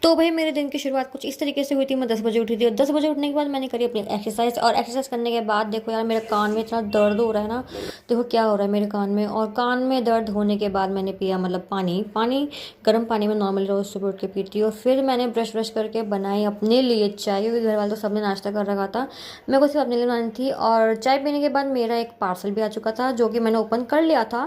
तो भाई मेरे दिन की शुरुआत कुछ इस तरीके से हुई थी। मैं 10 बजे उठी थी और 10 बजे उठने के बाद मैंने करी अपनी एक्सरसाइज। और एक्सरसाइज करने के बाद देखो यार, मेरे कान में इतना दर्द हो रहा है ना। देखो क्या हो रहा है मेरे कान में। और कान में दर्द होने के बाद मैंने पिया मतलब पानी गर्म पानी में नॉर्मली रोज़ सुबह उठ के पीती हूँ। और फिर मैंने ब्रश ब्रश करके बनाई अपने लिए चाय, क्योंकि घर वाले तो सबने नाश्ता कर रखा था, मेरे को सिर्फ अपने लिए बनानी थी। और चाय पीने के बाद मेरा एक पार्सल भी आ चुका था, जो कि मैंने ओपन कर लिया था।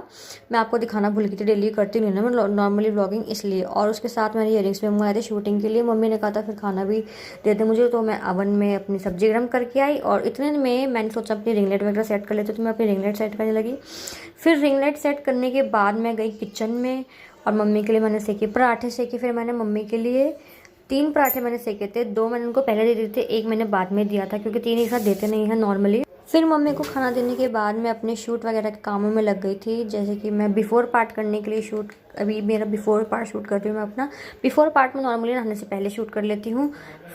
मैं आपको दिखाना भूल गई थी, डेली करती नहीं ना मैं नॉर्मली व्लॉगिंग, इसलिए। और उसके साथ मैंने इयरिंग्स भी मंगवाए थे शूटिंग के लिए। मम्मी ने कहा था फिर खाना भी दे दे मुझे, तो मैं अवन में अपनी सब्जी गर्म करके आई। और इतने में मैंने सोचा अपनी रिंगलेट वगैरह सेट कर लेती, तो मैं अपनी रिंगलेट सेट करने लगी। फिर रिंगलेट सेट करने के बाद मैं गई किचन में और मम्मी के लिए मैंने सेके पराठे सेके। फिर मैंने मम्मी के लिए 3 पराठे मैंने सेके थे, 2 मैंने उनको पहले दे दिए थे, 1 मैंने बाद में दिया था, क्योंकि 3 एक साथ देते नहीं हैं नॉर्मली। फिर मम्मी को खाना देने के बाद मैं अपने शूट वगैरह के कामों में लग गई थी, जैसे कि मैं बिफोर पार्ट करने के लिए शूट, अभी मेरा बिफोर पार्ट शूट कर रही हूँ मैं अपना। बिफोर पार्ट में नॉर्मली नहाने से पहले शूट कर लेती हूँ,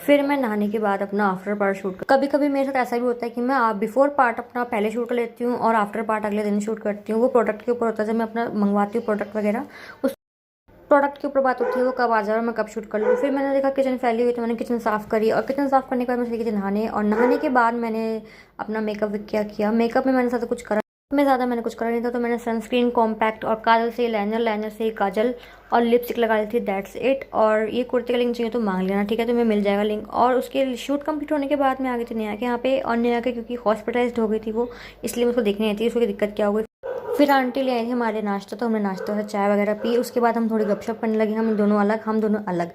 फिर मैं नहाने के बाद अपना आफ्टर पार्ट शूट। कभी कभी मेरे साथ ऐसा भी होता है कि मैं बिफोर पार्ट अपना पहले शूट कर लेती हूँ और आफ्टर पार्ट अगले दिन शूट करती हूँ। वो प्रोडक्ट के ऊपर होता है, जब मैं अपना मंगवाती हूँ प्रोडक्ट वगैरह, उस प्रोडक्ट के ऊपर बात होती है वो कब आ जाए और मैं कब शूट कर लूँ। फिर मैंने देखा किचन फैली हुई, तो मैंने किचन साफ़ करी। और किचन साफ़ करने के बाद मैं चली गई थी नहाने। और नहाने के बाद मैंने अपना मेकअप क्या किया। मेकअप में मैंने ज़्यादा कुछ करा मैंने कुछ करा नहीं था। तो मैंने सनस्क्रीन, कॉम्पैक्ट और काजल से लाइनर, लाइनर से काजल और लिपस्टिक लगा ली थी, दैट्स इट। और ये कुर्ते का लिंक चाहिए तो मांग लेना, ठीक है, तुम्हें मिल जाएगा लिंक। और उसके शूट कंप्लीट होने के बाद मैं आ गई थी नेहा के यहाँ पे। और नेहा के क्योंकि हॉस्पिटलाइज्ड हो गई थी वो, इसलिए मुझको देखने आई थी उसको दिक्कत क्या हो गई। फिर आंटी ले आई थी हमारे नाश्ता, तो हमने नाश्ता और चाय वगैरह पी। उसके बाद हम थोड़ी गपशप करने लगे, हम दोनों अलग।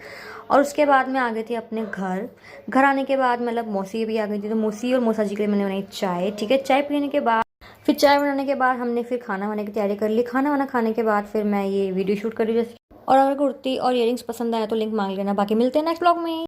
और उसके बाद मैं आ गई थी अपने घर आने के बाद मतलब मौसी भी आ गई थी, तो मौसी और मौसा जी के लिए मैंने बनाई चाय, ठीक है। चाय पीने के बाद फिर चाय बनाने के बाद हमने फिर खाना बनाने की तैयारी कर ली। खाना वाना खाने के बाद फिर मैं ये वीडियो शूट कर रही हूँ। और अगर कुर्ती और इयरिंग्स पसंद आया तो लिंक मांग लेना। बाकी मिलते हैं नेक्स्ट ब्लॉग में।